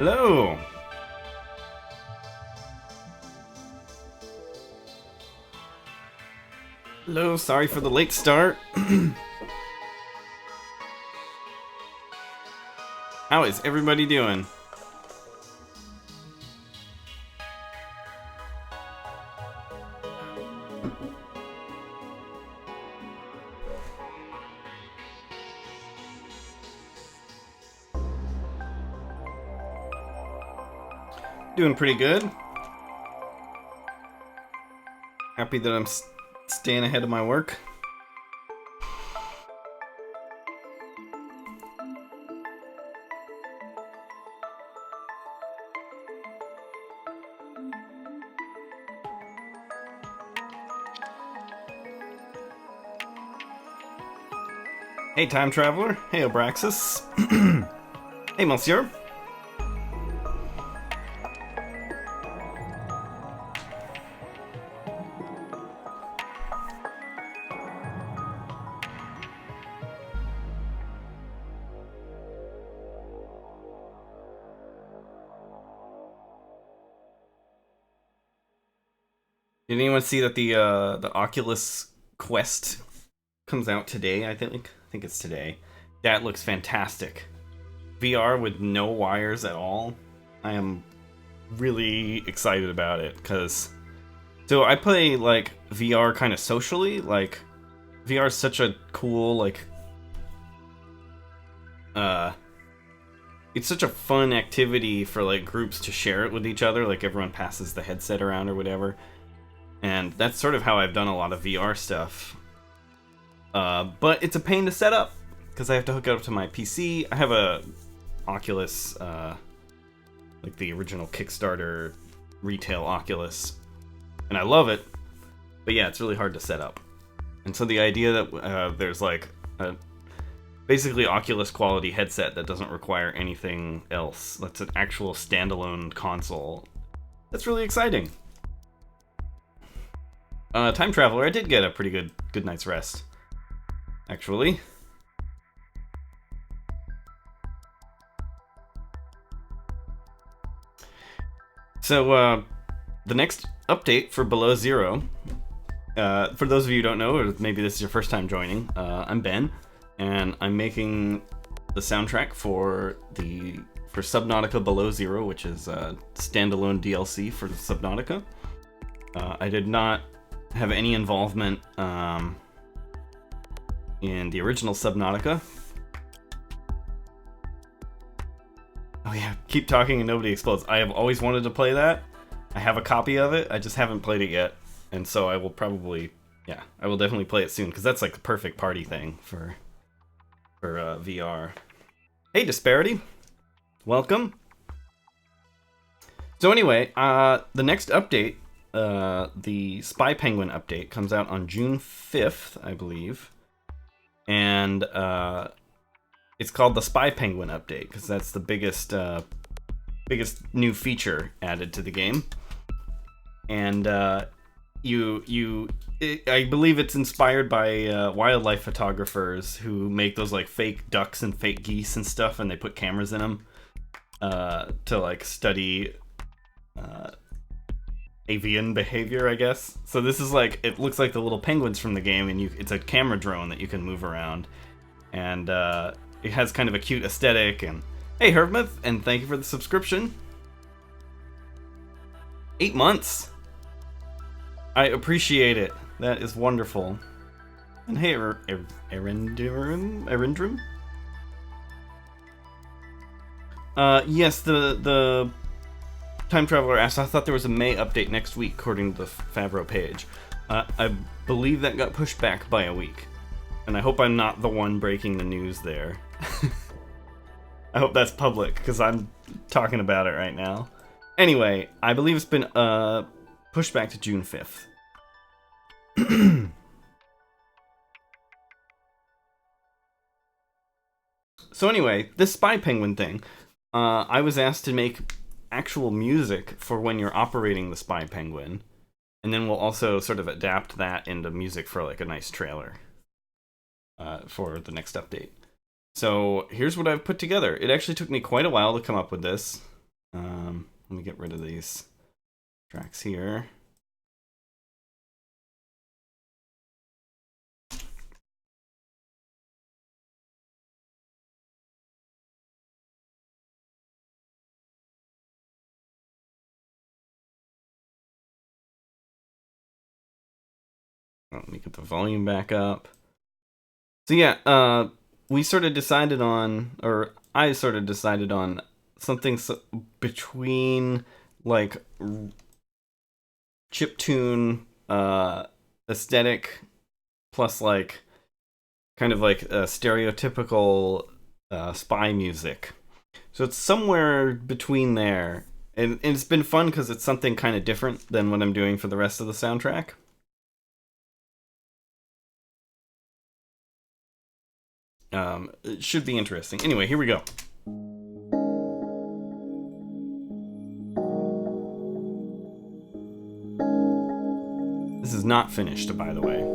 Hello! Hello, sorry for the late start. How is everybody doing? Doing pretty good. Happy that I'm staying ahead of my work. Hey, Time Traveler. Hey, Obraxis. Hey, Monsieur. Did anyone see that the Oculus Quest comes out today? I think it's today. That looks fantastic. VR with no wires at all. I am really excited about it because so I play like VR kind of socially. Like VR is such a cool it's such a fun activity for like groups to share it with each other. Like everyone passes the headset around or whatever. And that's sort of how I've done a lot of VR stuff. But it's a pain to set up, because I have to hook it up to my PC. I have a Oculus, like the original Kickstarter retail Oculus, and I love it. But yeah, it's really hard to set up. And so the idea that there's like a basically Oculus quality headset that doesn't require anything else, that's an actual standalone console, that's really exciting. Time Traveler, I did get a pretty good night's rest, actually. So, the next update for Below Zero, for those of you who don't know, or maybe this is your first time joining, I'm Ben, and I'm making the soundtrack for Subnautica Below Zero, which is a standalone DLC for Subnautica. I did not have any involvement in the original Subnautica. Oh yeah, keep talking and nobody explodes. I have always wanted to play that. I have a copy of it, I just haven't played it yet. And so I will probably, yeah, I will definitely play it soon, because that's like the perfect party thing for VR. Hey Disparity, welcome. So anyway, the next update, the Spy Penguin update, comes out on June 5th, I believe. And it's called the Spy Penguin update, because that's the biggest new feature added to the game. And I believe it's inspired by wildlife photographers who make those like fake ducks and fake geese and stuff, and they put cameras in them to like study avian behavior, I guess. So this is like, it looks like the little penguins from the game, and it's a camera drone that you can move around, and it has kind of a cute aesthetic. And hey Hermith, and thank you for the subscription. 8 months. I appreciate it. That is wonderful. And hey Erindrim. Yes, the Time Traveler asked, I thought there was a May update next week, according to the Favreau page. I believe that got pushed back by a week. And I hope I'm not the one breaking the news there. I hope that's public, because I'm talking about it right now. Anyway, I believe it's been pushed back to June 5th. So anyway, this Spy Penguin thing, I was asked to make actual music for when you're operating the Spy Penguin, and then we'll also sort of adapt that into music for like a nice trailer for the next update. So here's what I've put together. It actually took me quite a while to come up with this. Let me get rid of these tracks here. Let me get the volume back up. So yeah, we sort of decided on, or I sort of decided on something between like chiptune aesthetic plus like kind of like a stereotypical spy music. So it's somewhere between there. And it's been fun because it's something kind of different than what I'm doing for the rest of the soundtrack. It should be interesting. Anyway, here we go. This is not finished, by the way.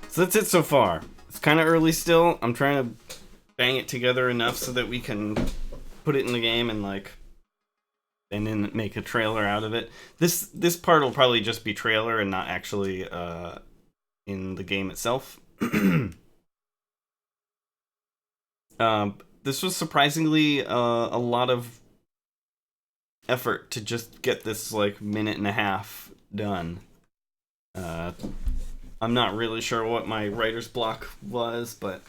So that's it so far. It's kind of early still. I'm trying to bang it together enough so that we can put it in the game and like, and then make a trailer out of it. This part will probably just be trailer and not actually in the game itself. This was surprisingly a lot of effort to just get this like minute and a half done. I'm not really sure what my writer's block was, but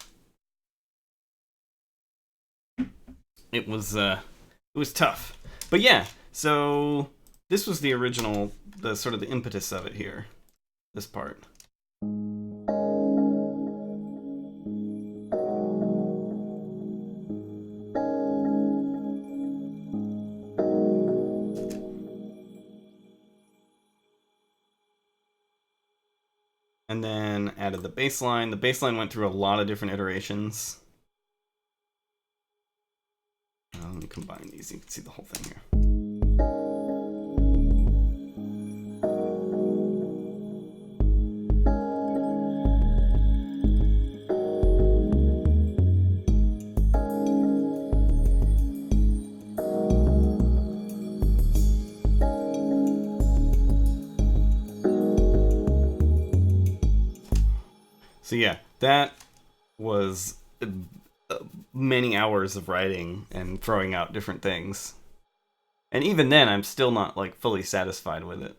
it was tough. But yeah, so this was the original, the sort of the impetus of it here, this part. And then added the bass line. The bass line went through a lot of different iterations. Let me combine these. You can see the whole thing here. So yeah, that was many hours of writing and throwing out different things. And even then, I'm still not like fully satisfied with it.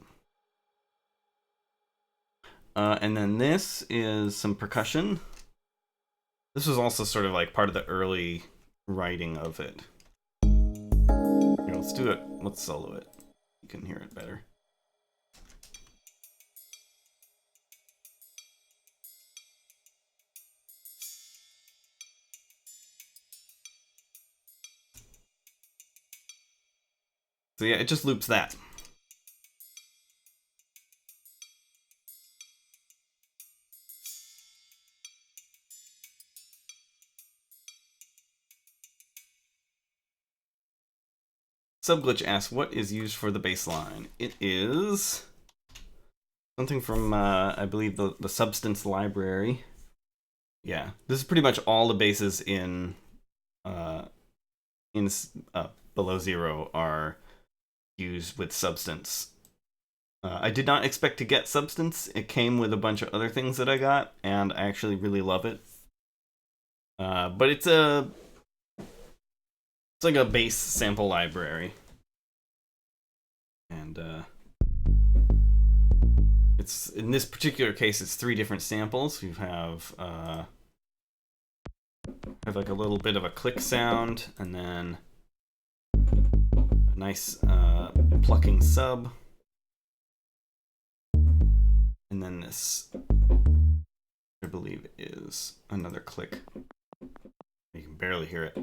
And then this is some percussion. This was also sort of like part of the early writing of it. Here, let's do it. Let's solo it. You can hear it better. So yeah, it just loops that. Subglitch asks, what is used for the bass line? It is something from I believe the Substance library. Yeah, this is pretty much all the bases in Below Zero are used with Substance. I did not expect to get Substance. It came with a bunch of other things that I got, and I actually really love it. But it's like a base sample library, and it's in this particular case it's 3 different samples. You have like a little bit of a click sound, and then a nice plucking sub, and then this, I believe, is another click. You can barely hear it.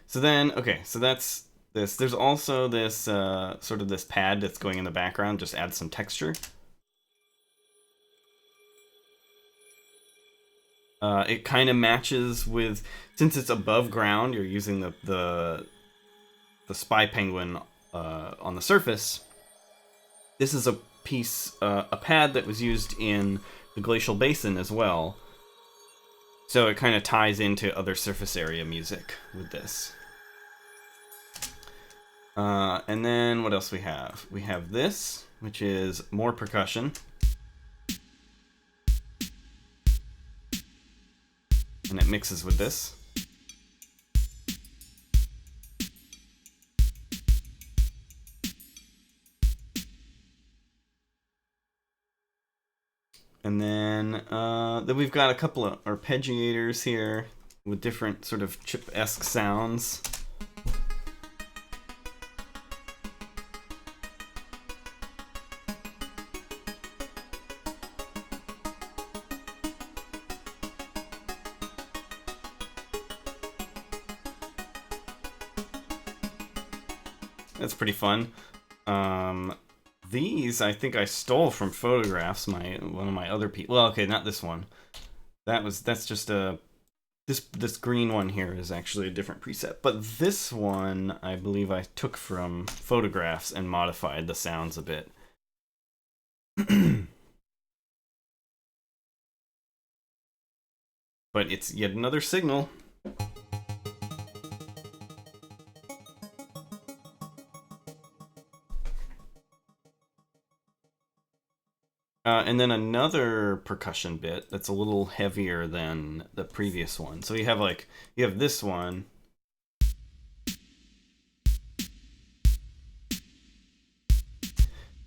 So then, okay, so that's this. There's also this sort of this pad that's going in the background, just add some texture. It kind of matches with, since it's above ground, you're using the spy penguin on the surface. This is a piece, a pad that was used in the glacial basin as well. So it kind of ties into other surface area music with this. And then what else we have? We have this, which is more percussion. And it mixes with this. And then we've got a couple of arpeggiators here with different sort of chip-esque sounds. That's pretty fun. These I think I stole from Photographs, one of my other people. Well, okay, not this one. That's just a this green one here is actually a different preset. But this one I believe I took from Photographs and modified the sounds a bit. But it's yet another signal. And then another percussion bit that's a little heavier than the previous one. So you have this one.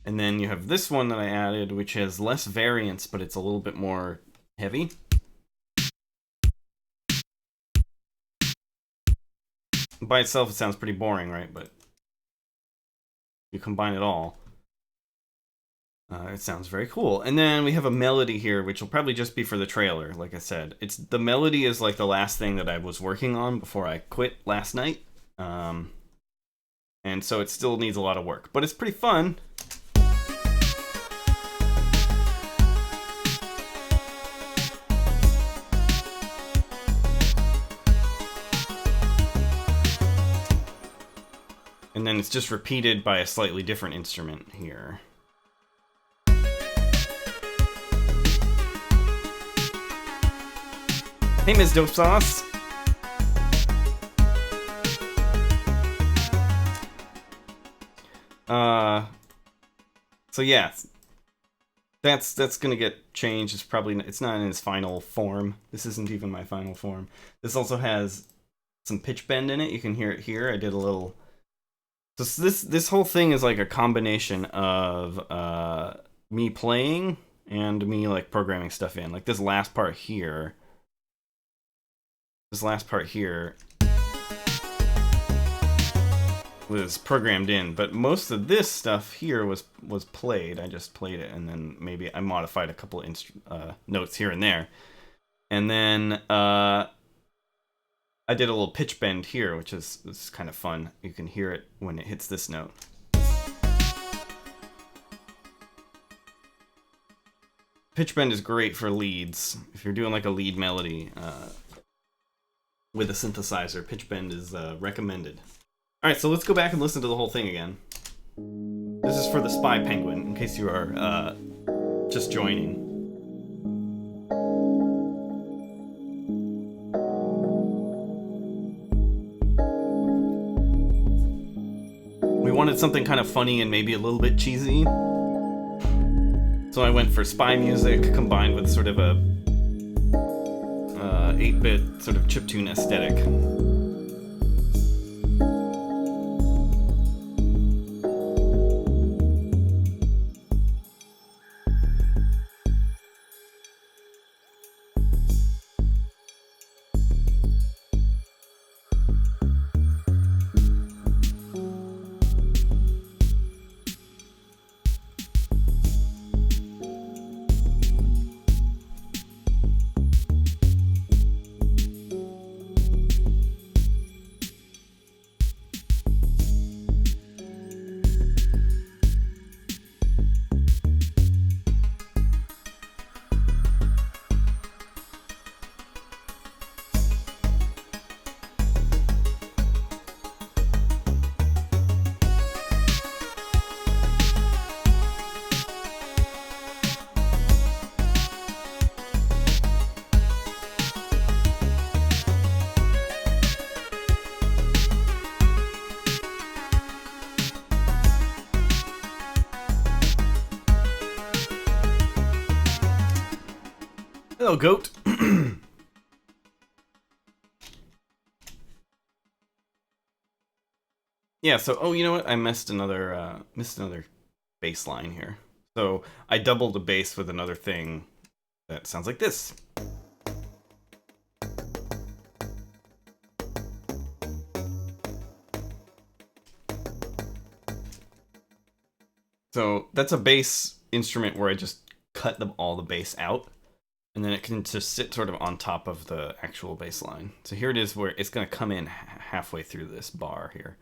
And then you have this one that I added, which has less variance, but it's a little bit more heavy. By itself, it sounds pretty boring, right? But you combine it all. It sounds very cool. And then we have a melody here, which will probably just be for the trailer, like I said. The melody is like the last thing that I was working on before I quit last night. And so it still needs a lot of work. But it's pretty fun. And then it's just repeated by a slightly different instrument here. Hey, Ms. Dope Sauce. So yeah, that's gonna get changed. It's not in its final form. This isn't even my final form. This also has some pitch bend in it. You can hear it here. I did a little. So this whole thing is like a combination of me playing and me like programming stuff in. Like this last part here. This last part here was programmed in, but most of this stuff here was played. I just played it, and then maybe I modified a couple notes here and there. And then I did a little pitch bend here, which is kind of fun. You can hear it when it hits this note. pitch bend is great for leads. If you're doing like a lead melody with a synthesizer, pitch bend is recommended. Alright, so let's go back and listen to the whole thing again. This is for the Spy Penguin, in case you are just joining. We wanted something kind of funny and maybe a little bit cheesy. So I went for spy music combined with sort of a 8-bit sort of chiptune aesthetic. Hello, goat. Yeah, so, oh, you know what? I missed another bass line here. So I doubled a bass with another thing that sounds like this. So that's a bass instrument where I just cut all the bass out, and then it can just sit sort of on top of the actual bass line. So here it is where it's going to come in halfway through this bar here.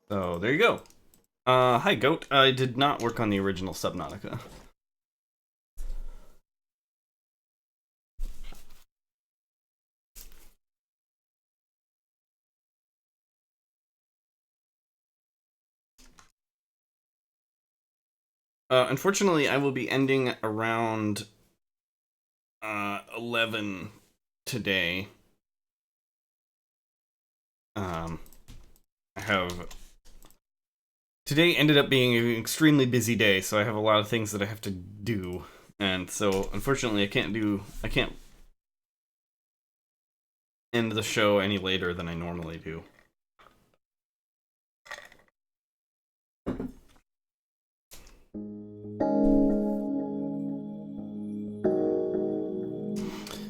So there you go. Hi, Goat. I did not work on the original Subnautica. Unfortunately, I will be ending around 11 today. Today ended up being an extremely busy day, so I have a lot of things that I have to do, and so unfortunately I can't end the show any later than I normally do.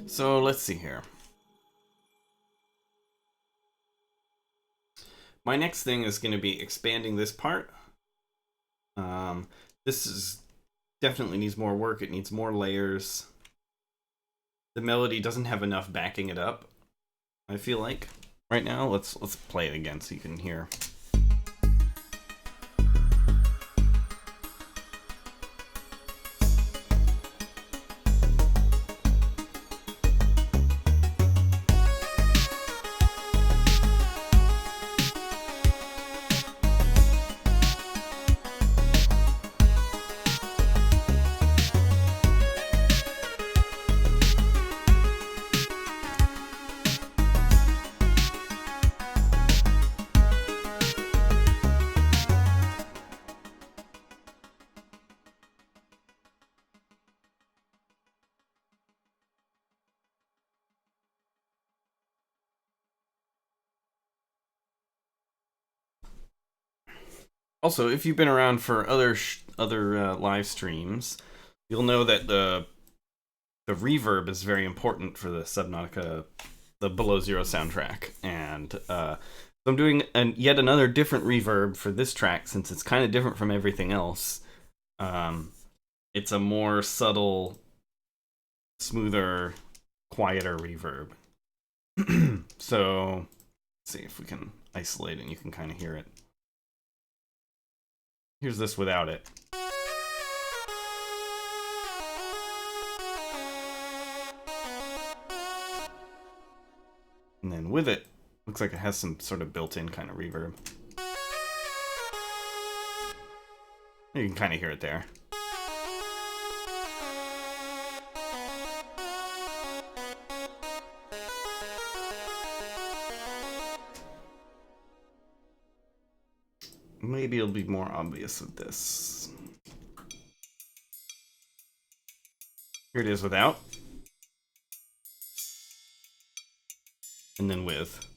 So let's see here. My next thing is going to be expanding this part. This definitely needs more work. It needs more layers. The melody doesn't have enough backing it up, I feel like. Right now, let's play it again so you can hear. Also, if you've been around for other live streams, you'll know that the reverb is very important for the Subnautica, the Below Zero soundtrack, and So I'm doing yet another different reverb for this track since it's kind of different from everything else. It's a more subtle, smoother, quieter reverb. So let's see if we can isolate it and you can kind of hear it. Here's this without it. And then with it, looks like it has some sort of built-in kind of reverb. You can kind of hear it there. Maybe it'll be more obvious with this. Here it is without. And then with.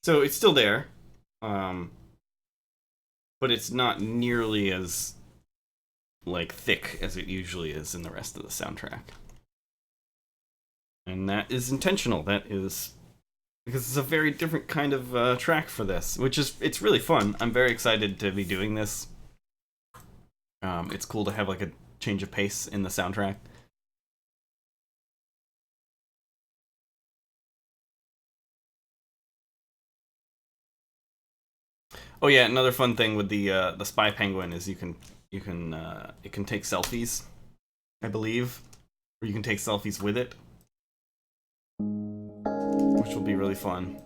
So it's still there, but it's not nearly as like thick as it usually is in the rest of the soundtrack. And that is intentional. That is because it's a very different kind of track for this, it's really fun. I'm very excited to be doing this. It's cool to have like a change of pace in the soundtrack. Oh yeah, another fun thing with the Spy Penguin is it can take selfies, I believe, or you can take selfies with it, which will be really fun.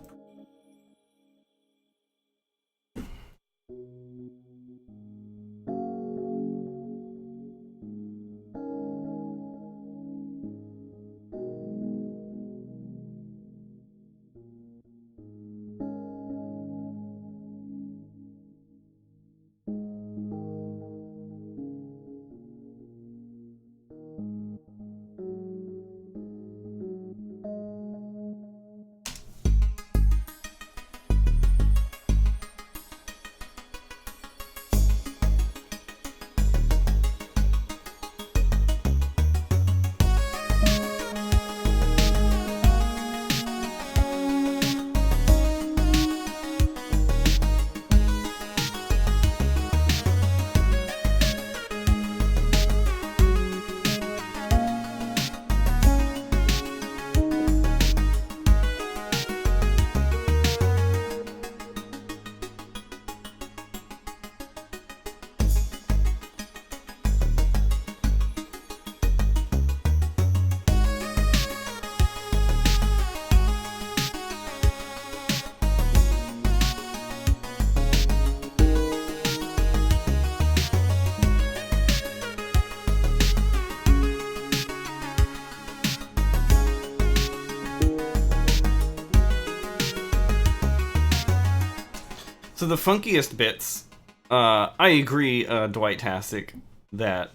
So the funkiest bits, I agree, Dwight Tastic, that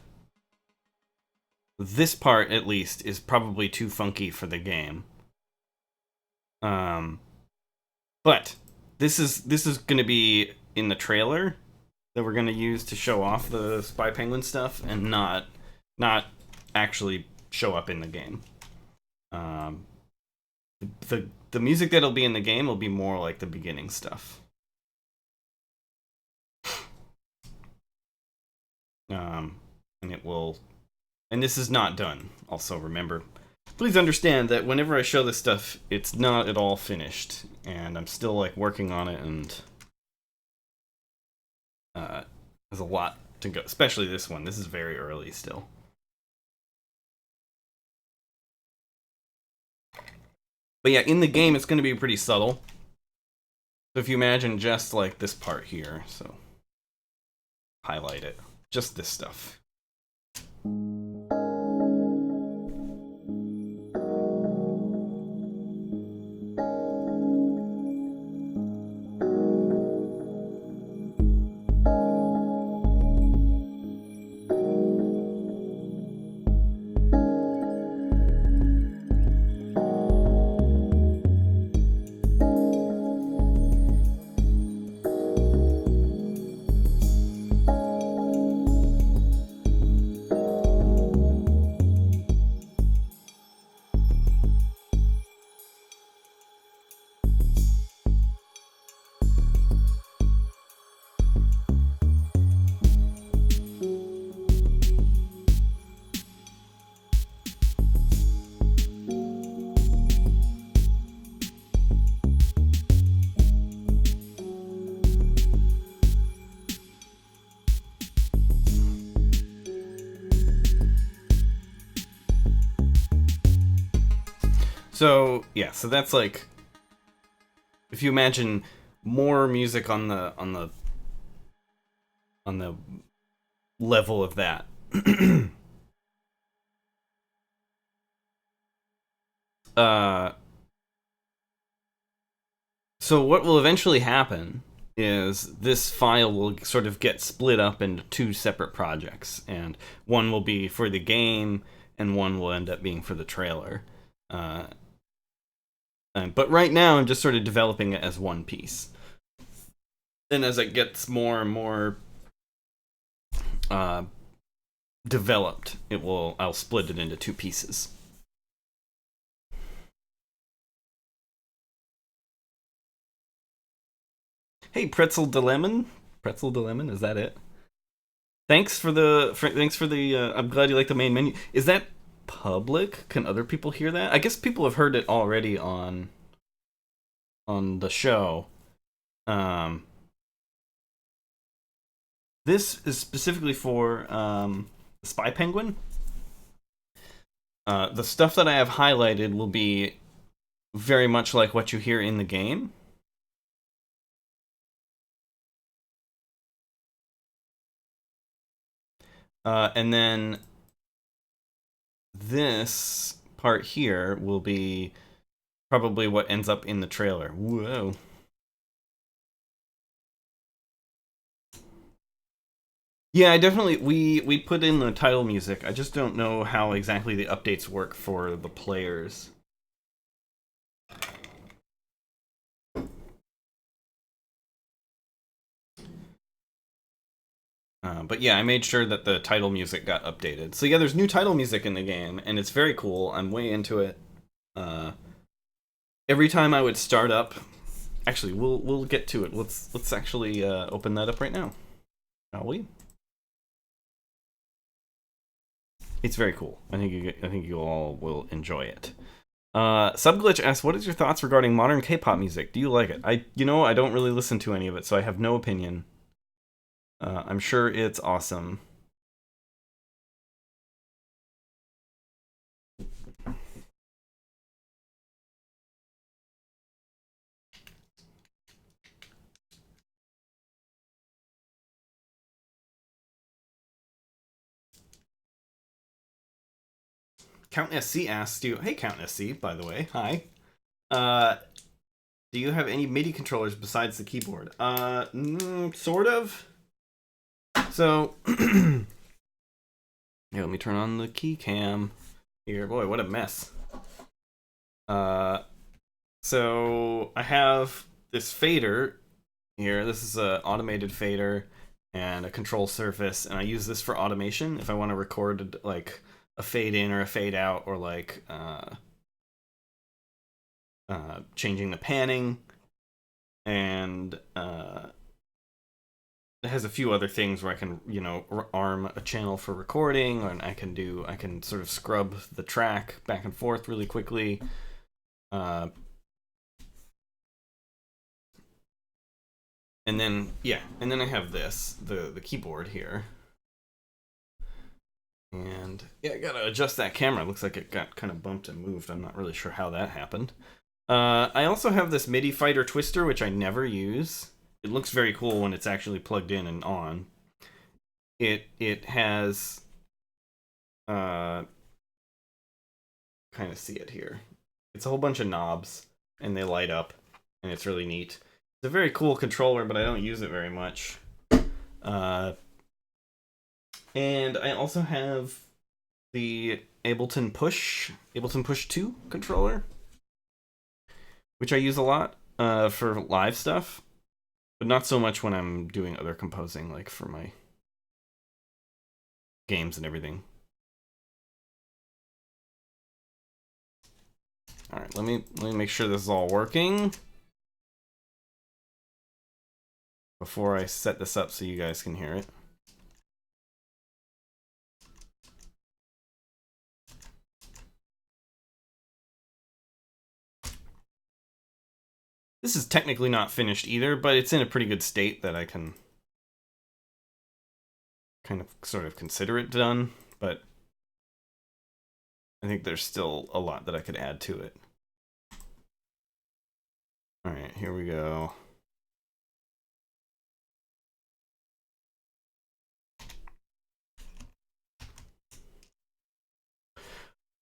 this part, at least, is probably too funky for the game. But this is going to be in the trailer that we're going to use to show off the Spy Penguin stuff, and not actually show up in the game. The music that'll be in the game will be more like the beginning stuff. And it will, and this is not done. Also, remember, please understand that whenever I show this stuff, it's not at all finished, and I'm still like working on it, and there's a lot to go, especially this one. This is very early still. But yeah, in the game, it's going to be pretty subtle. So if you imagine just like this part here, so highlight it. Just this stuff. So yeah, so that's like, if you imagine more music on the level of that. uh so what will eventually happen is this file will sort of get split up into two separate projects, and one will be for the game and one will end up being for the trailer. uh but right now I'm just sort of developing it as one piece, and as it gets more and more uh developed, I'll split it into two pieces. Hey, Pretzel Dilemon. Pretzel Dilemon, is that it? Thanks for the. I'm glad you like the main menu. Is that public? Can other people hear that? I guess people have heard it already on the show. Um, this is specifically for Spy Penguin. The stuff that I have highlighted will be very much like what you hear in the game. And then this part here will be probably what ends up in the trailer. Whoa. Yeah, I definitely we put in the title music. I just don't know how exactly the updates work for the players. But yeah, I made sure that the title music got updated. So yeah, there's new title music in the game, and it's very cool. I'm way into it. Every time I would start up, actually, we'll get to it. Let's actually open that up right now, shall we? It's very cool. I think you all will enjoy it. Subglitch asks, "What is your thoughts regarding modern K-pop music? Do you like it?" I don't really listen to any of it, so I have no opinion. I'm sure it's awesome. Count SC asks you, "Hey Count SC, by the way, hi. Uh, do you have any MIDI controllers besides the keyboard?" Sort of. So, here, let me turn on the key cam. Here, boy, what a mess. So I have this fader here. This is an automated fader and a control surface, and I use this for automation if I want to record like a fade in or a fade out, or like changing the panning, and it has a few other things where I can arm a channel for recording, and I can sort of scrub the track back and forth really quickly. And then I have this, the keyboard here. And yeah, I gotta adjust that camera. It looks like it got kind of bumped and moved. I'm not really sure how that happened. I also have this MIDI fighter twister, which I never use. It looks very cool when it's actually plugged in and on. It has kind of see it here. It's a whole bunch of knobs, and they light up, and it's really neat. It's a very cool controller, but I don't use it very much. And I also have the Ableton Push 2 controller, which I use a lot for live stuff, but not so much when I'm doing other composing, like for my games and everything. All right, let me make sure this is all working before I set this up so you guys can hear it. This is technically not finished either, but it's in a pretty good state that I can kind of sort of consider it done, but I think there's still a lot that I could add to it. All right, here we go.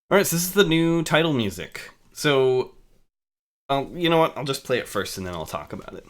All right, so this is the new title music. So, you know what? I'll just play it first and then I'll talk about it.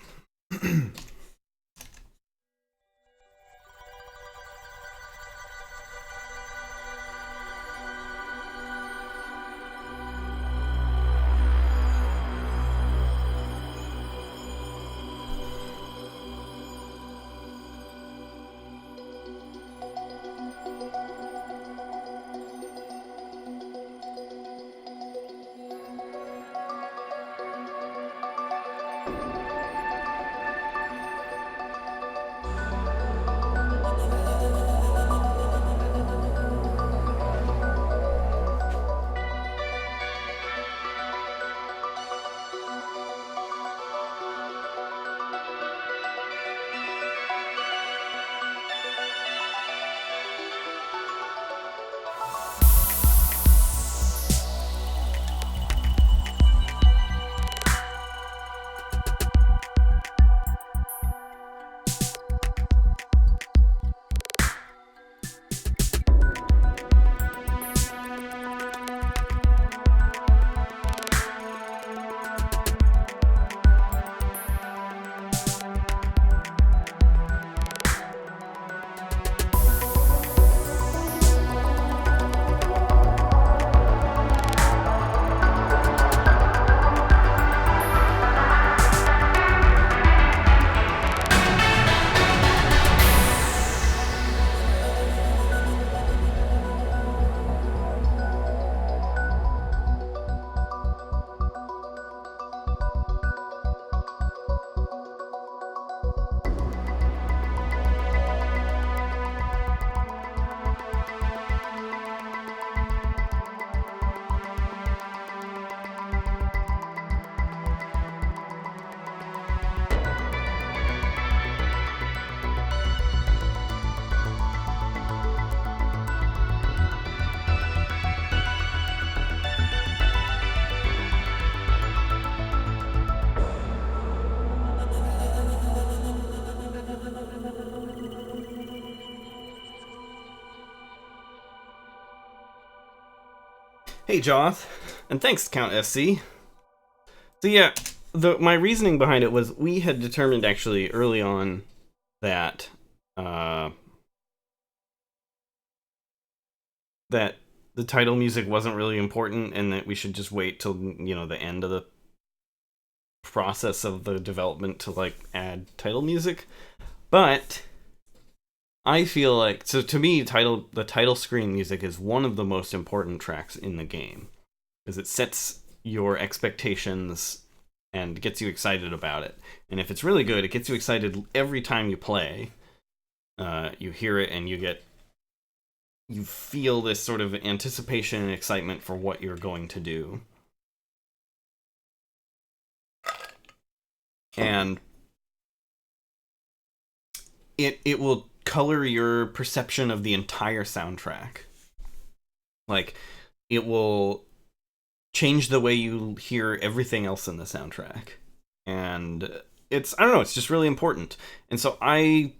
Hey, Joth, and thanks, Count SC. So yeah, my reasoning behind it was we had determined actually early on that that the title music wasn't really important and that we should just wait till the end of the process of the development to like add title music. But I feel like, so to me, the title screen music is one of the most important tracks in the game because it sets your expectations and gets you excited about it. And if it's really good, it gets you excited every time you play. You hear it and you feel this sort of anticipation and excitement for what you're going to do. And it will color your perception of the entire soundtrack. Like, it will change the way you hear everything else in the soundtrack. And I don't know, it's just really important. And so I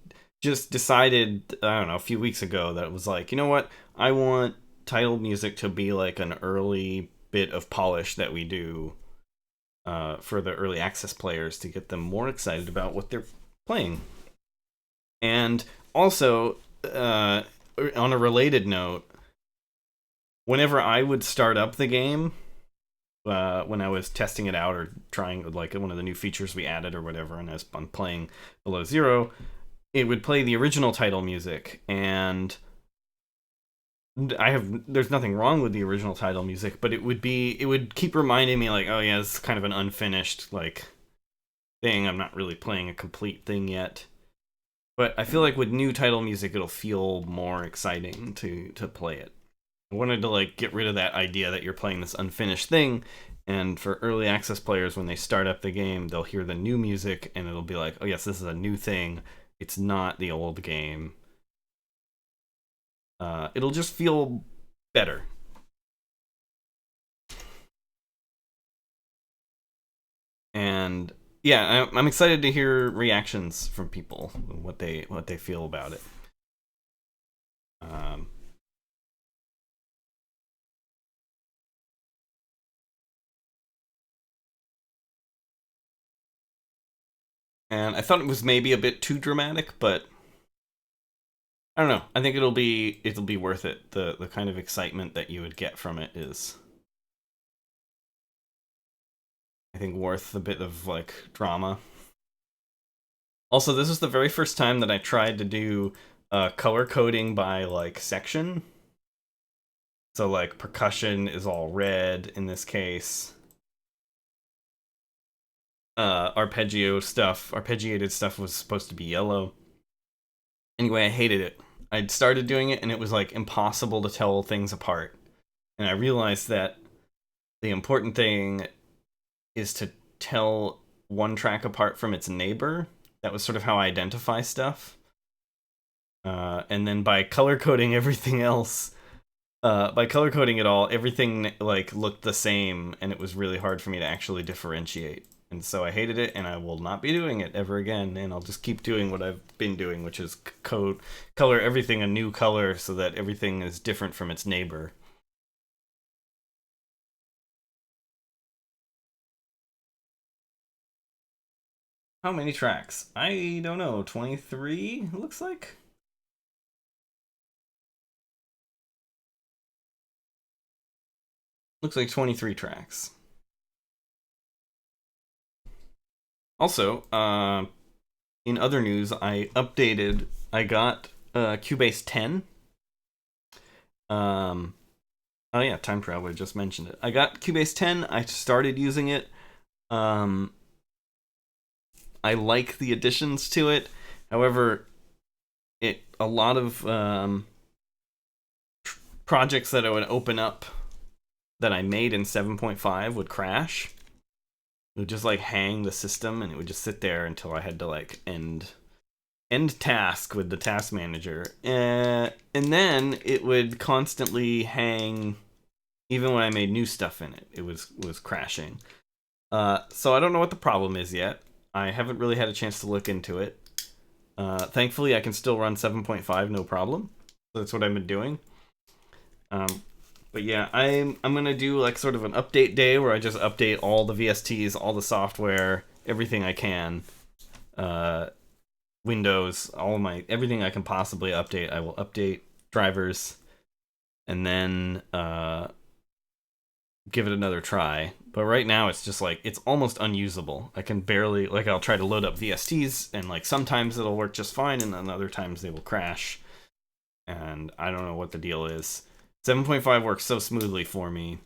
just decided, I don't know, a few weeks ago that it was like, you know what? I want title music to be like an early bit of polish that we do for the early access players to get them more excited about what they're playing. And also, on a related note, whenever I would start up the game, when I was testing it out or trying like one of the new features we added or whatever, and I'm playing Below Zero, it would play the original title music, and there's nothing wrong with the original title music, but it would keep reminding me like, oh yeah, this is kind of an unfinished like thing. I'm not really playing a complete thing yet. But I feel like with new title music, it'll feel more exciting to play it. I wanted to like get rid of that idea that you're playing this unfinished thing, and for early access players, when they start up the game, they'll hear the new music and it'll be like, oh yes, this is a new thing. It's not the old game. It'll just feel better. And yeah, I'm excited to hear reactions from people, what they feel about it. And I thought it was maybe a bit too dramatic, but I don't know. I think it'll be worth it. The kind of excitement that you would get from it is, I think, worth a bit of like drama. Also, this is the very first time that I tried to do color coding by like section. So like percussion is all red in this case. Arpeggiated stuff was supposed to be yellow. Anyway, I hated it. I'd started doing it and it was like impossible to tell things apart. And I realized that the important thing is to tell one track apart from its neighbor. That was sort of how I identify stuff. And then by color coding everything else, by color coding it all, everything like looked the same, and it was really hard for me to actually differentiate. And so I hated it, and I will not be doing it ever again, and I'll just keep doing what I've been doing, which is color everything a new color so that everything is different from its neighbor. How many tracks? I don't know, 23, looks like? Looks like 23 tracks. Also, in other news, I got Cubase 10. Oh yeah, Time Traveler just mentioned it. I got Cubase 10, I started using it. I like the additions to it. However, a lot of projects that I would open up that I made in 7.5 would crash. It would just like hang the system, and it would just sit there until I had to like end task with the task manager, and then it would constantly hang even when I made new stuff in it. It was crashing. So I don't know what the problem is yet. I haven't really had a chance to look into it. Thankfully, I can still run 7.5 no problem. So that's what I've been doing. But yeah, I'm gonna do like sort of an update day where I just update all the VSTs, all the software, everything I can, Windows, everything I can possibly update. I will update drivers, and then give it another try. But right now it's just like it's almost unusable. I can barely I'll try to load up VSTs, and like sometimes it'll work just fine, and then other times they will crash, and I don't know what the deal is. 7.5 works so smoothly for me.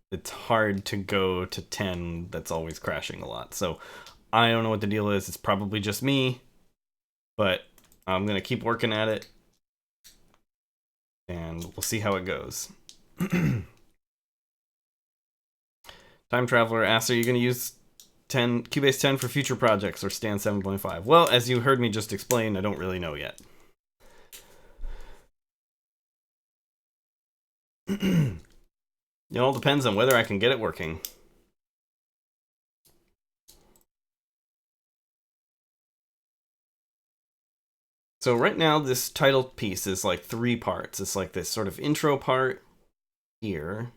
It's hard to go to 10 that's always crashing a lot. So I don't know what the deal is. It's probably just me, but I'm going to keep working at it, and we'll see how it goes. Time Traveler asks, are you going to use Cubase 10 for future projects or stay on 7.5? Well, as you heard me just explain, I don't really know yet. It all depends on whether I can get it working. So right now, this title piece is like 3 parts. It's like this sort of intro part here,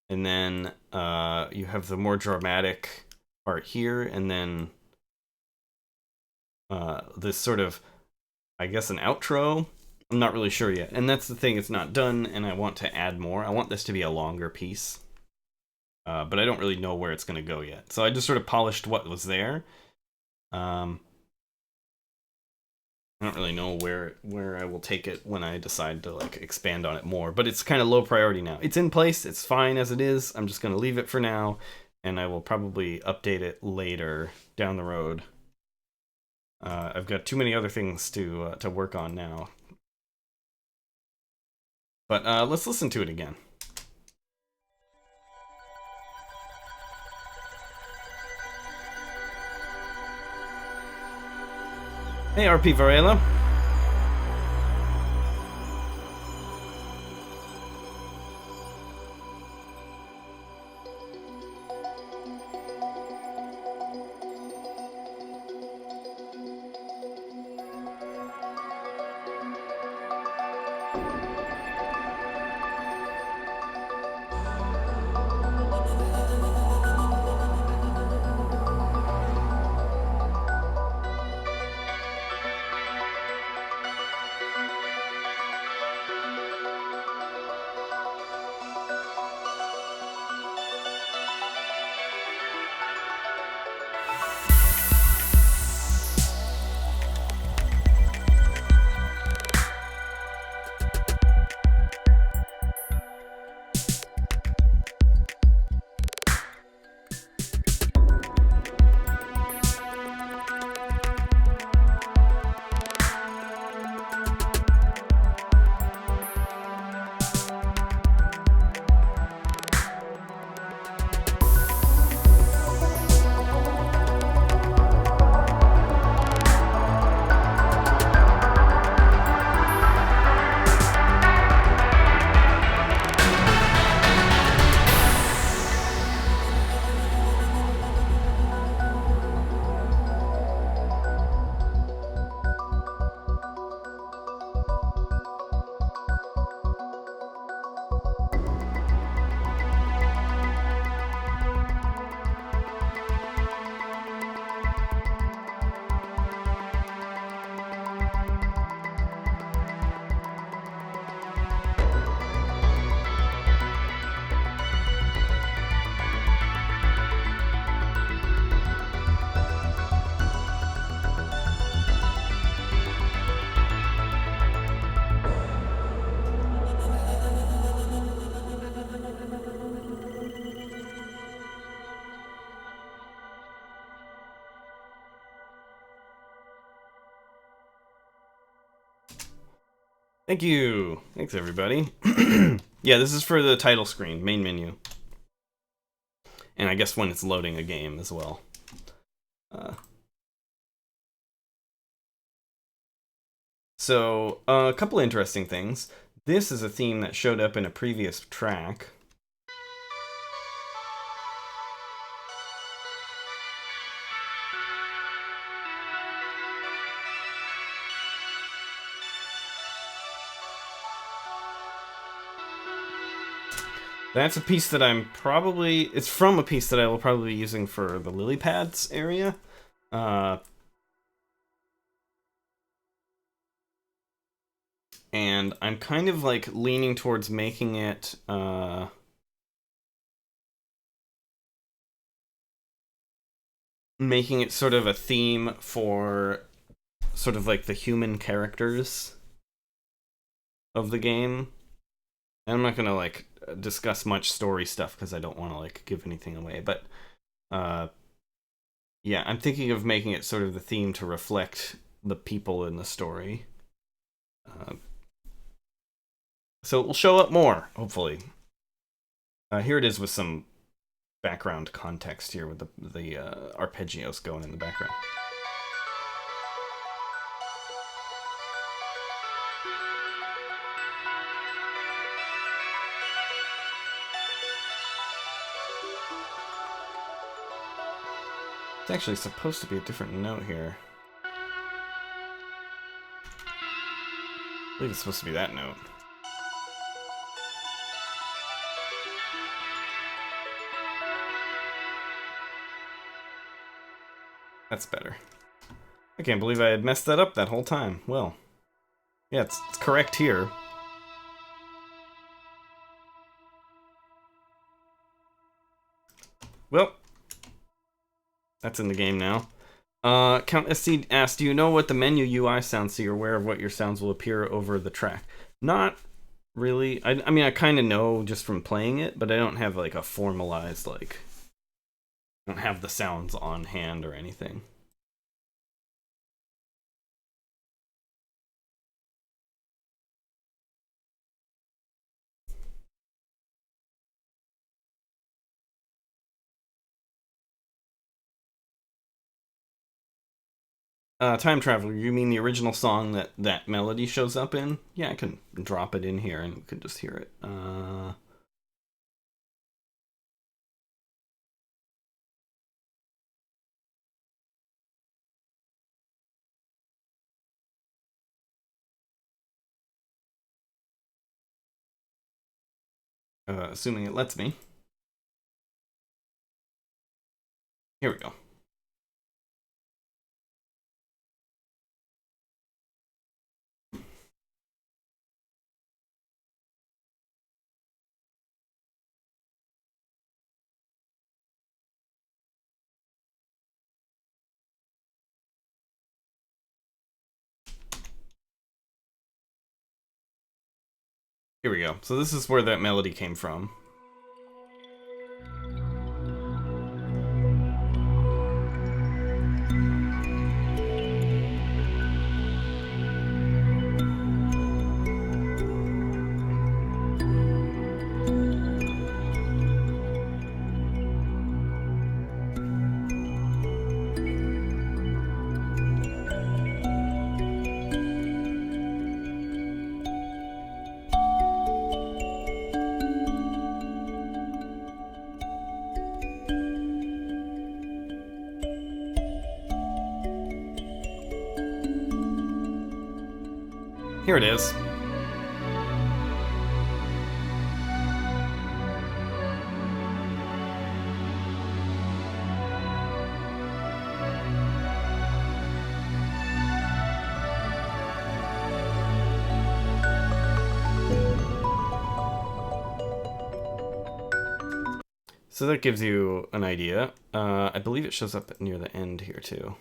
and then you have the more dramatic part here, and then this sort of, I guess, an outro. I'm not really sure yet. And that's the thing, it's not done, and I want to add more. I want this to be a longer piece. But I don't really know where it's going to go yet. So I just sort of polished what was there. I don't really know where I will take it when I decide to like expand on it more. But it's kind of low priority now. It's in place. It's fine as it is. I'm just going to leave it for now. And I will probably update it later down the road. I've got too many other things to work on now. But let's listen to it again. Hey, RP Varela. Thank you. Thanks, everybody. Yeah, this is for the title screen, main menu. And I guess when it's loading a game as well. So, a couple interesting things. This is a theme that showed up in a previous track. That's a piece that I'm probably... It's from a piece that I will probably be using for the lily pads area. And I'm kind of like leaning towards making it... making it sort of a theme for sort of like the human characters of the game. And I'm not gonna like discuss much story stuff because I don't want to like give anything away, but yeah, I'm thinking of making it sort of the theme to reflect the people in the story. So it will show up more, hopefully. Here it is with some background context here with the arpeggios going in the background. It's actually supposed to be a different note here. I believe it's supposed to be that note. That's better. I can't believe I had messed that up that whole time. Well, yeah, it's correct here. Well, that's in the game now. Count SC asked, do you know what the menu UI sounds so you're aware of what your sounds will appear over the track? Not really. I mean, I kind of know just from playing it, but I don't have like a formalized, like, I don't have the sounds on hand or anything. Time Traveler, you mean the original song that melody shows up in? Yeah, I can drop it in here and you can just hear it. Assuming it lets me. Here we go. Here we go. So this is where that melody came from. Here it is. So that gives you an idea. I believe it shows up near the end here too.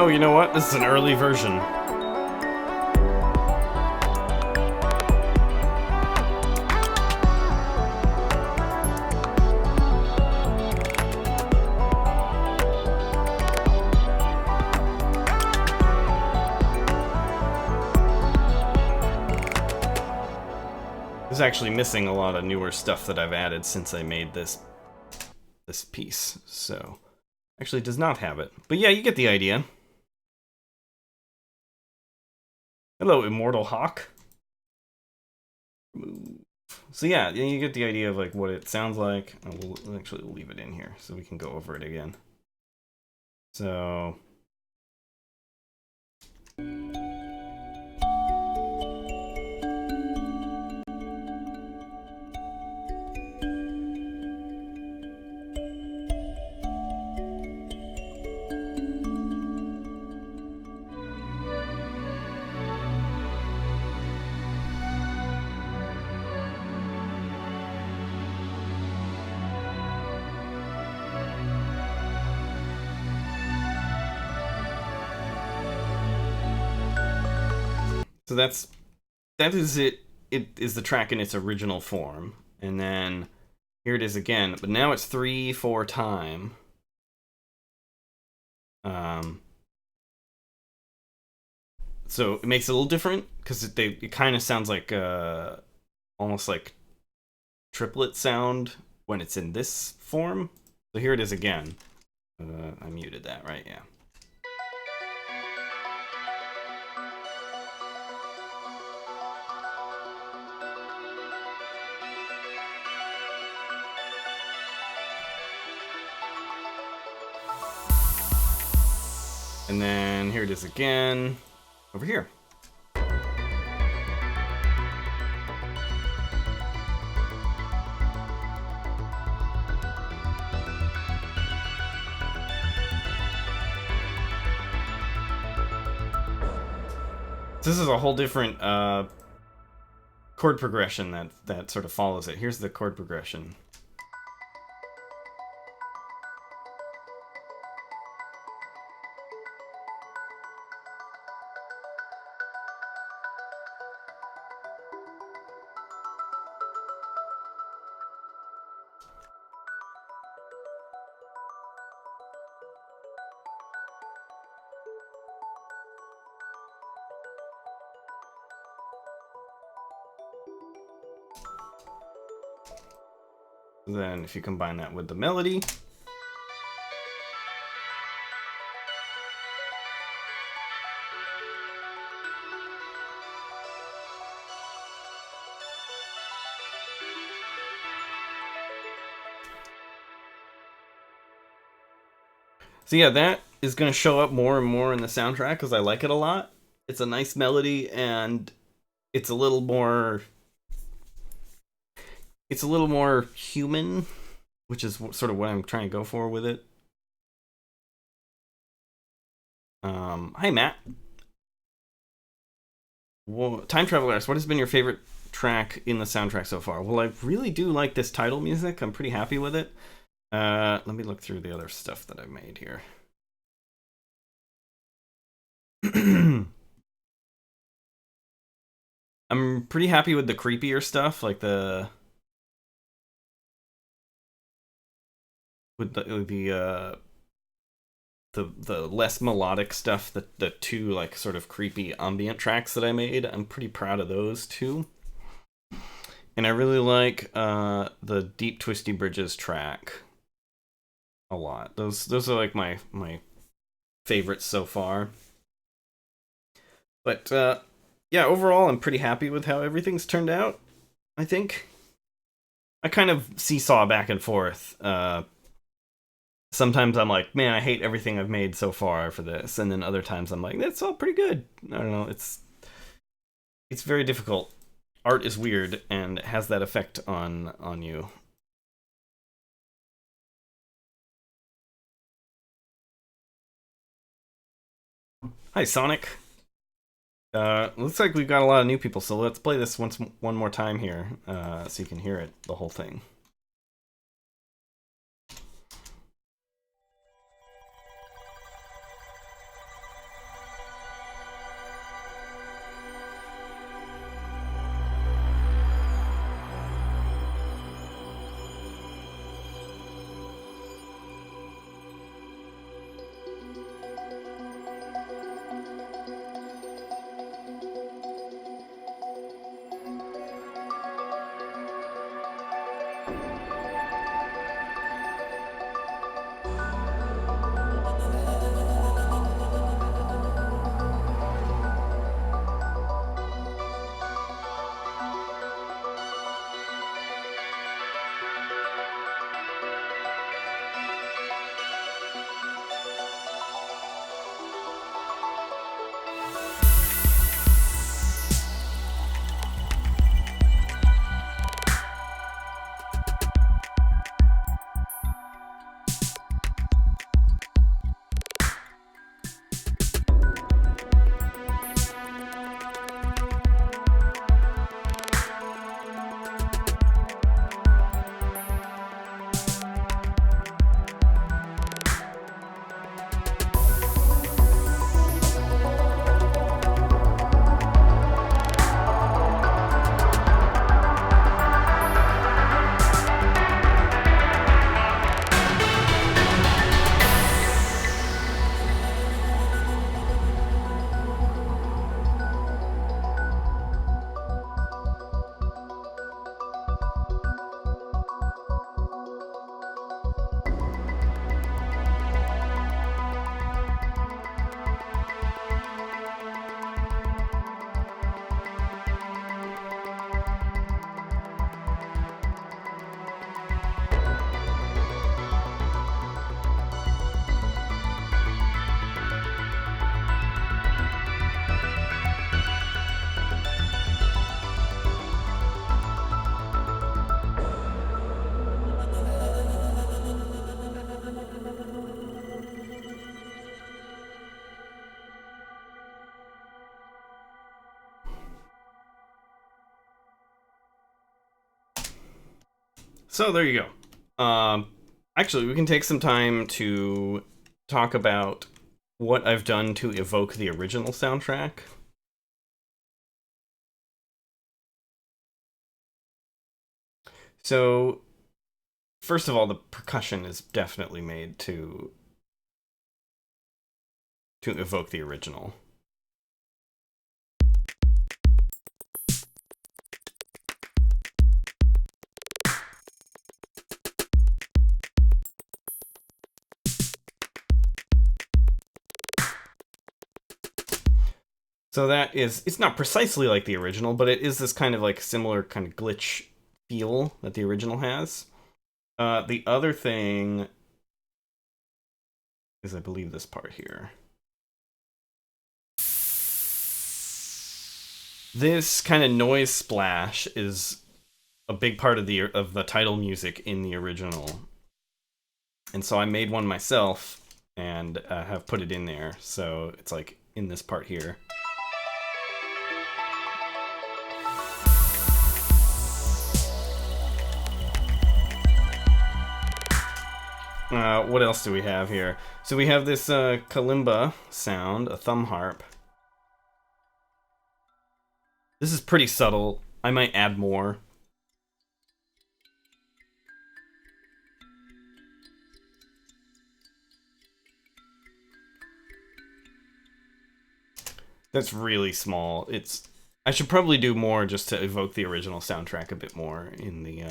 Oh, you know what? This is an early version. This is actually missing a lot of newer stuff that I've added since I made this piece, so actually does not have it. But yeah, you get the idea. Hello, Immortal Hawk. So yeah, you get the idea of like what it sounds like. We'll actually leave it in here so we can go over it again. So that is it. It is the track in its original form, and then here it is again. But now it's 3/4 time. So it makes it a little different because it kind of sounds like almost like triplet sound when it's in this form. So here it is again. I muted that, right? Yeah. And then here it is again, over here. This is a whole different chord progression that sort of follows it. Here's the chord progression. Then if you combine that with the melody, so yeah, that is going to show up more and more in the soundtrack because I like it a lot. It's a nice melody and it's a little more human, which is sort of what I'm trying to go for with it. Hi, Matt. Well, Time Travelers, what has been your favorite track in the soundtrack so far? Well, I really do like this title music. I'm pretty happy with it. Let me look through the other stuff that I've made here. I'm pretty happy with the creepier stuff, like the less melodic stuff, the two like sort of creepy ambient tracks that I made. I'm pretty proud of those too. And I really like the Deep Twisty Bridges track a lot. Those are like my favorites so far. But yeah, overall I'm pretty happy with how everything's turned out, I think. I kind of seesaw back and forth. Sometimes I'm like, man, I hate everything I've made so far for this, and then other times I'm like, that's all pretty good. I don't know, it's very difficult. Art is weird and has that effect on you. Hi, Sonic. Looks like we've got a lot of new people, so let's play this one more time here, so you can hear it, the whole thing. So there you go. Actually, we can take some time to talk about what I've done to evoke the original soundtrack. So, first of all, the percussion is definitely made to evoke the original. So that is, it's not precisely like the original, but it is this kind of like similar kind of glitch feel that the original has. The other thing is, I believe, this part here. This kind of noise splash is a big part of the title music in the original, and so I made one myself and have put it in there. So it's like in this part here. What else do we have here? So we have this kalimba sound, a thumb harp. This is pretty subtle. I might add more. That's really small. I should probably do more just to evoke the original soundtrack a bit more in the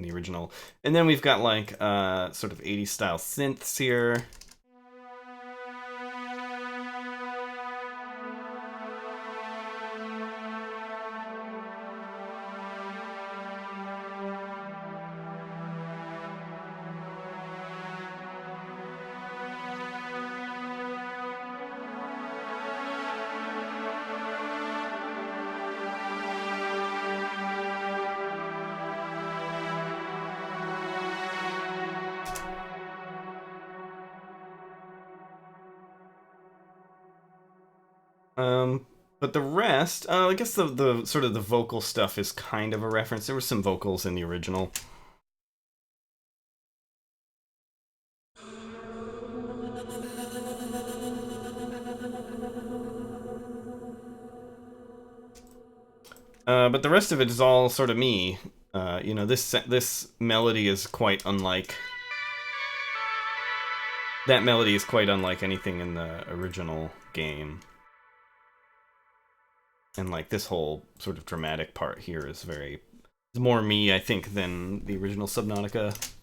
original. And then we've got like sort of 80s style synths here. But the rest, I guess the sort of the vocal stuff is kind of a reference. There were some vocals in the original. But the rest of it is all sort of me. You know, this melody is quite unlike. That melody is quite unlike anything in the original game. And like this whole sort of dramatic part here is it's more me, I think, than the original Subnautica.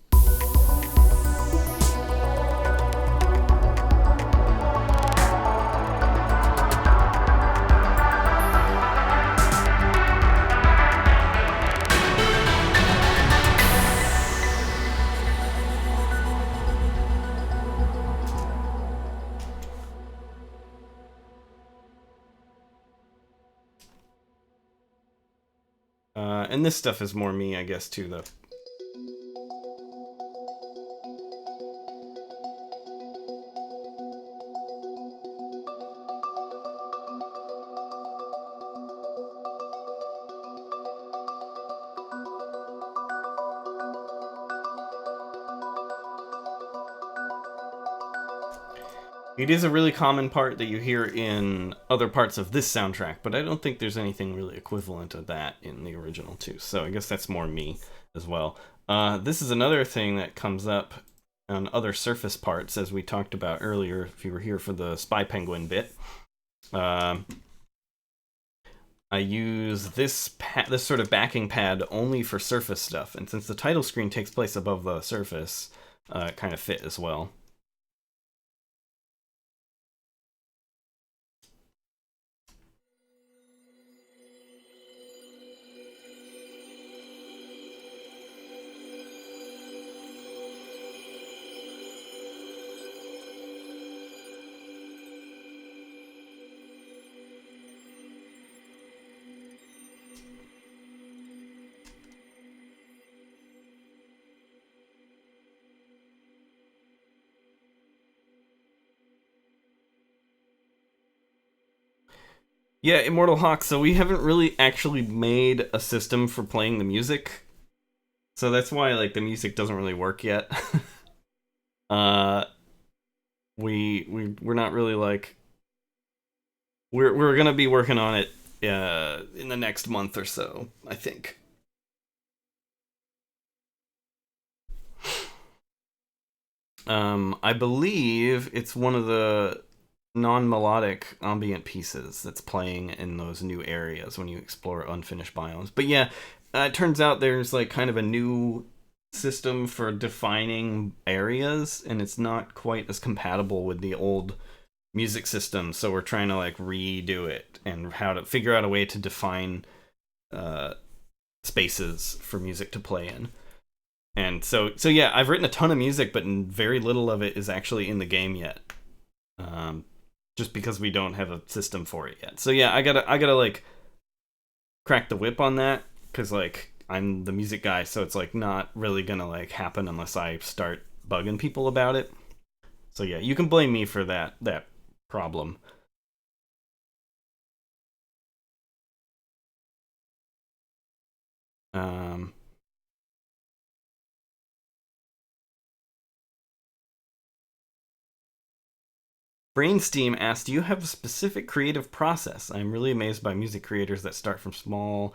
And this stuff is more me, I guess, too, though. It is a really common part that you hear in other parts of this soundtrack, but I don't think there's anything really equivalent to that in the original, too. So I guess that's more me as well. This is another thing that comes up on other surface parts, as we talked about earlier, if you were here for the Spy Penguin bit. I use this sort of backing pad only for surface stuff, and since the title screen takes place above the surface, it kind of fit as well. Yeah, Immortal Hawk. So we haven't really actually made a system for playing the music So that's why like the music doesn't really work yet. uh, we're not really like we're gonna be working on it in the next month or so, I think. I believe it's one of the non-melodic ambient pieces that's playing in those new areas when you explore unfinished biomes. But yeah, it turns out there's like kind of a new system for defining areas, and it's not quite as compatible with the old music system. So we're trying to like redo it and how to figure out a way to define uh, spaces for music to play in. And so yeah, I've written a ton of music, but very little of it is actually in the game yet. Um, just because we don't have a system for it yet. So yeah, I gotta like crack the whip on that because like I'm the music guy, so it's like not really gonna like happen unless I start bugging people about it. So yeah, you can blame me for that problem. Um, Brainsteam asked, "Do you have a specific creative process? I'm really amazed by music creators that start from small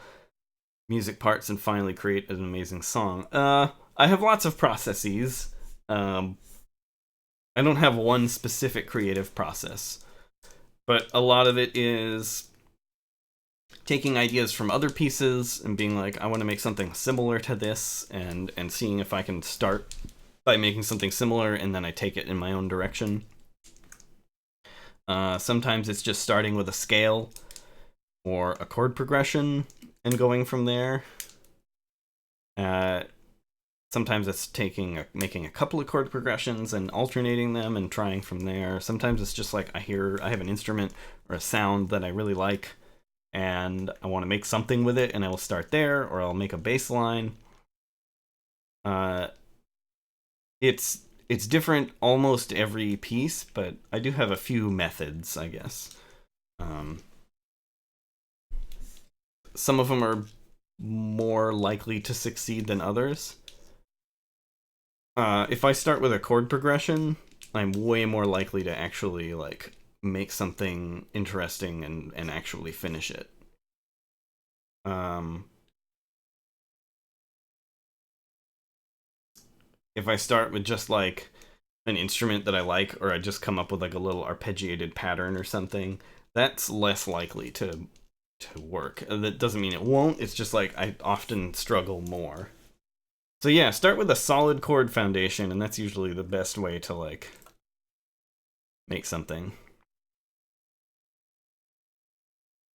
music parts and finally create an amazing song." I have lots of processes. Um, I don't have one specific creative process, but a lot of it is taking ideas from other pieces and being like, I want to make something similar to this, and seeing if I can start by making something similar, and then I take it in my own direction. Sometimes it's just starting with a scale or a chord progression and going from there. Uh, Sometimes it's making a couple of chord progressions and alternating them and trying from there. Sometimes it's just like I have an instrument or a sound that I really like and I want to make something with it, and I will start there, or I'll make a bass line. Uh, it's different almost every piece, but I do have a few methods, I guess. Um, some of them are more likely to succeed than others. If I start with a chord progression, I'm way more likely to actually like make something interesting and actually finish it. Um, if I start with just like an instrument that I like, or I just come up with like a little arpeggiated pattern or something, that's less likely to work. That doesn't mean it won't. It's just like I often struggle more. So yeah, start with a solid chord foundation, and that's usually the best way to like make something.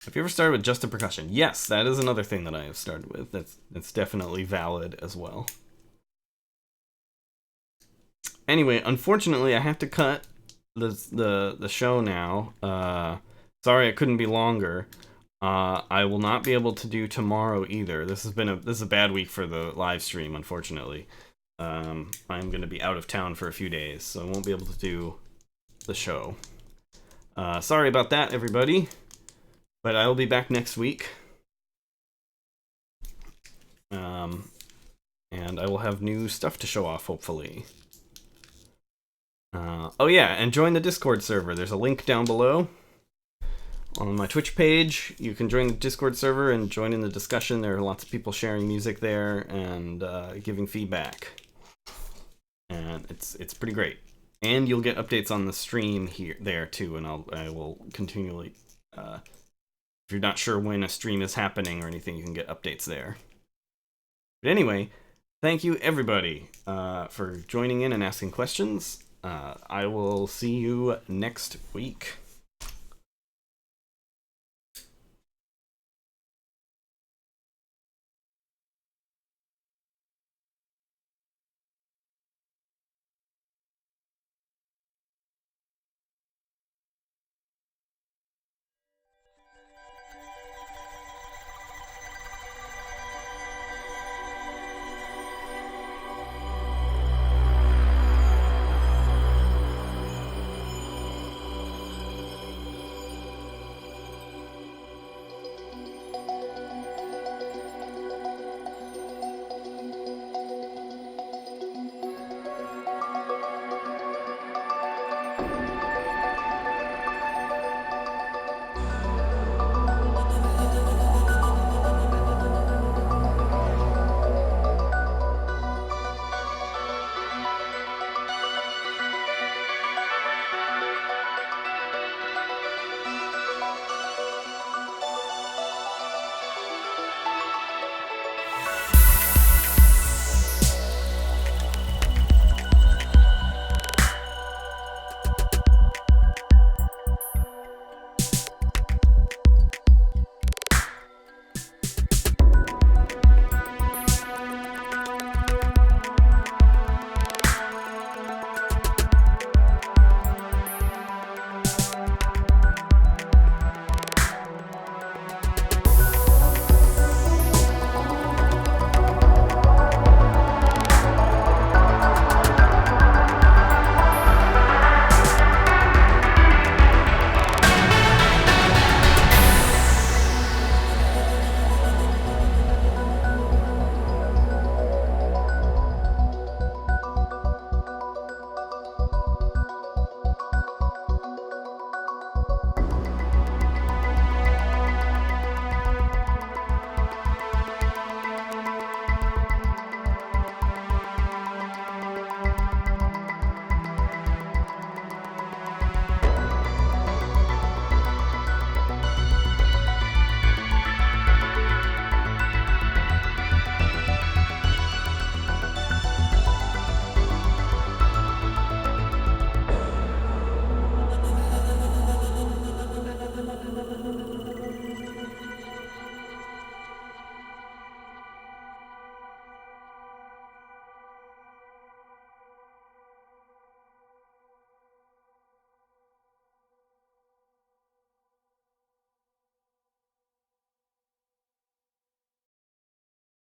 Have you ever started with just a percussion? Yes, that is another thing that I have started with. That's definitely valid as well. Anyway, unfortunately, I have to cut the show now. Sorry, I couldn't be longer. I will not be able to do tomorrow either. This is a bad week for the live stream, unfortunately. I'm going to be out of town for a few days, so I won't be able to do the show. Sorry about that, everybody. But I will be back next week. And I will have new stuff to show off, hopefully. Oh yeah, and join the Discord server. There's a link down below on my Twitch page. You can join the Discord server and join in the discussion. There are lots of people sharing music there and giving feedback. And it's pretty great. And you'll get updates on the stream there too, and I will continually if you're not sure when a stream is happening or anything, you can get updates there. But anyway, thank you everybody for joining in and asking questions. I will see you next week.